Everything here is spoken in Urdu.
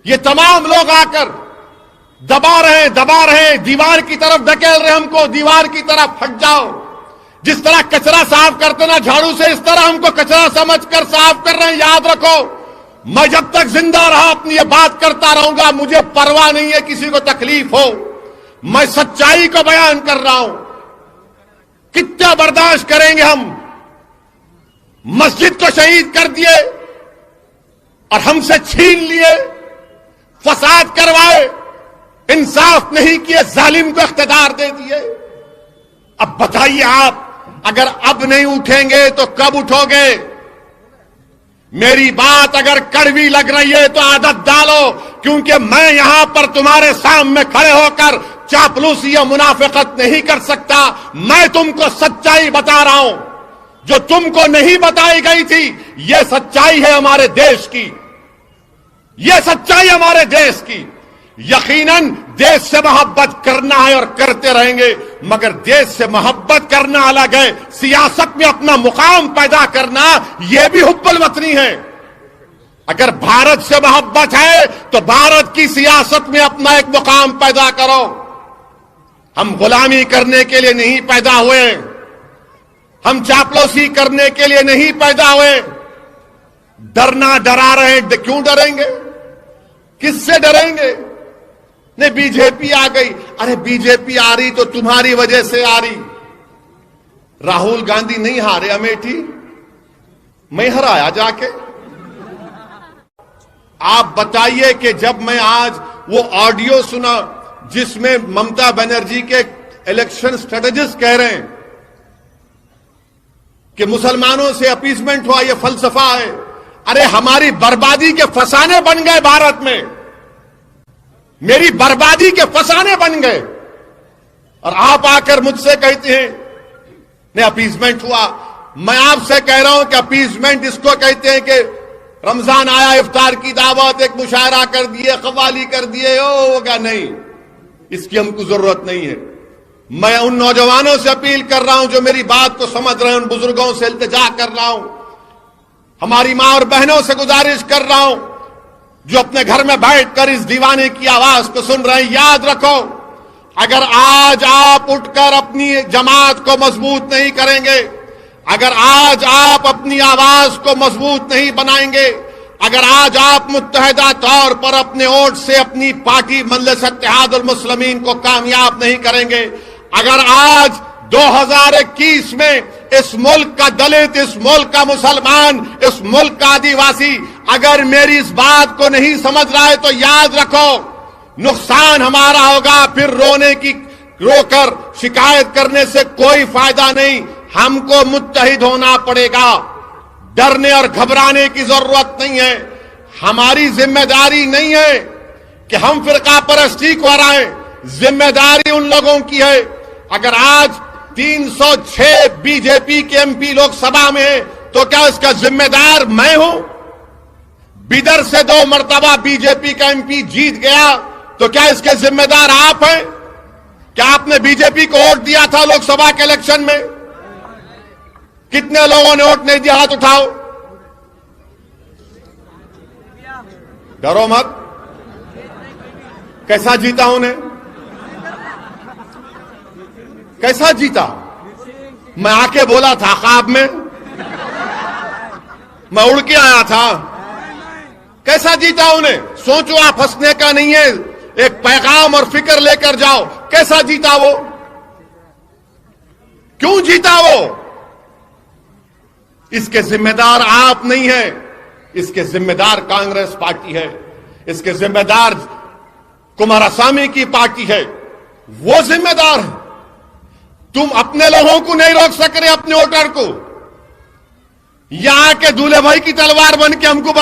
یہ تمام لوگ آ کر دبا رہے ہیں، دیوار کی طرف دھکیل رہے ہم کو، دیوار کی طرف ہٹ جاؤ. جس طرح کچرا صاف کرتے نا جھاڑو سے، اس طرح ہم کو کچرا سمجھ کر صاف کر رہے ہیں. یاد رکھو، میں جب تک زندہ رہا اپنی یہ بات کرتا رہوں گا. مجھے پرواہ نہیں ہے کسی کو تکلیف ہو، میں سچائی کو بیان کر رہا ہوں. کتنا برداشت کریں گے ہم؟ مسجد کو شہید کر دیے اور ہم سے چھین لیے، فساد کروائے، انصاف نہیں کیے، ظالم کو اقتدار دے دیے. اب بتائیے آپ، اگر اب نہیں اٹھیں گے تو کب اٹھو گے؟ میری بات اگر کڑوی لگ رہی ہے تو عادت ڈالو، کیونکہ میں یہاں پر تمہارے سامنے کھڑے ہو کر چاپلوسی یا منافقت نہیں کر سکتا. میں تم کو سچائی بتا رہا ہوں جو تم کو نہیں بتائی گئی تھی. یہ سچائی ہے ہمارے دیش کی، یہ سچائی ہمارے دیش کی. یقیناً دیش سے محبت کرنا ہے اور کرتے رہیں گے، مگر دیش سے محبت کرنا الگ ہے، سیاست میں اپنا مقام پیدا کرنا یہ بھی حب الوطنی ہے. اگر بھارت سے محبت ہے تو بھارت کی سیاست میں اپنا ایک مقام پیدا کرو. ہم غلامی کرنے کے لیے نہیں پیدا ہوئے، ہم چاپلوسی کرنے کے لیے نہیں پیدا ہوئے. ڈرنا ڈرا رہے ہیں، کیوں ڈریں گے؟ کس سے ڈریں گے؟ نہیں، بی جے پی آ گئی. ارے بی جے پی آ رہی تو تمہاری وجہ سے آ رہی. راہل گاندھی نہیں ہارے امیٹھی، میں ہرایا جا کے. آپ بتائیے کہ جب میں آج وہ آڈیو سنا جس میں ممتا بنرجی کے الیکشن اسٹریٹجسٹ کہہ رہے ہیں کہ مسلمانوں سے اپیسمنٹ ہوا، یہ فلسفہ ہے. ارے ہماری بربادی کے فسانے بن گئے بھارت میں، میری بربادی کے فسانے بن گئے، اور آپ آ کر مجھ سے کہتے ہیں نہیں اپیسمنٹ ہوا. میں آپ سے کہہ رہا ہوں کہ اپیسمنٹ اس کو کہتے ہیں کہ رمضان آیا، افطار کی دعوت، ایک مشاعرہ کر دیے، قوالی کر دیے، ہوگا. نہیں، اس کی ہم کو ضرورت نہیں ہے. میں ان نوجوانوں سے اپیل کر رہا ہوں جو میری بات کو سمجھ رہے ہیں، ان بزرگوں سے التجا کر رہا ہوں، ہماری ماں اور بہنوں سے گزارش کر رہا ہوں جو اپنے گھر میں بیٹھ کر اس دیوانے کی آواز کو سن رہے ہیں. یاد رکھو، اگر آج آپ اٹھ کر اپنی جماعت کو مضبوط نہیں کریں گے، اگر آج آپ اپنی آواز کو مضبوط نہیں بنائیں گے، اگر آج آپ متحدہ طور پر اپنے ووٹ سے اپنی پارٹی مجلس اتحاد المسلمین کو کامیاب نہیں کریں گے، اگر آج 2021 میں اس ملک کا دلت، اس ملک کا مسلمان، اس ملک کا آدیواسی اگر میری اس بات کو نہیں سمجھ رہا ہے تو یاد رکھو، نقصان ہمارا ہوگا. پھر رو کر شکایت کرنے سے کوئی فائدہ نہیں. ہم کو متحد ہونا پڑے گا، ڈرنے اور گھبرانے کی ضرورت نہیں ہے. ہماری ذمہ داری نہیں ہے کہ ہم فرقہ پرستی کو ہرائیں، ذمہ داری ان لوگوں کی ہے. اگر آج 306 بی جے پی کے ایم پی لوک سبھا میں ہیں تو کیا اس کا ذمہ دار میں ہوں؟ بیدر سے 2 مرتبہ بی جے پی کا ایم پی جیت گیا تو کیا اس کے ذمہ دار آپ ہیں؟ کیا آپ نے بی جے پی کو ووٹ دیا تھا لوک سبھا کے الیکشن میں؟ کتنے لوگوں نے ووٹ نہیں دیا؟ ہاتھ اٹھاؤ. ڈرو مت. کیسا جیتا انہیں؟ کیسا جیتا؟ میں آ کے بولا تھا خواب میں، میں اڑ کے آیا تھا. کیسا جیتا انہیں؟ سوچو آپ، ہنسنے کا نہیں ہے، ایک پیغام اور فکر لے کر جاؤ. کیسا جیتا وہ؟ کیوں جیتا وہ؟ اس کے ذمہ دار آپ نہیں ہیں، اس کے ذمہ دار کانگریس پارٹی ہے، اس کے ذمہ دار کماراسوامی کی پارٹی ہے، وہ ذمہ دار ہے. تم اپنے لوگوں کو نہیں روک سک رہے، اپنے ووٹر کو. یہاں کے دولہے بھائی کی تلوار بن کے ہم کو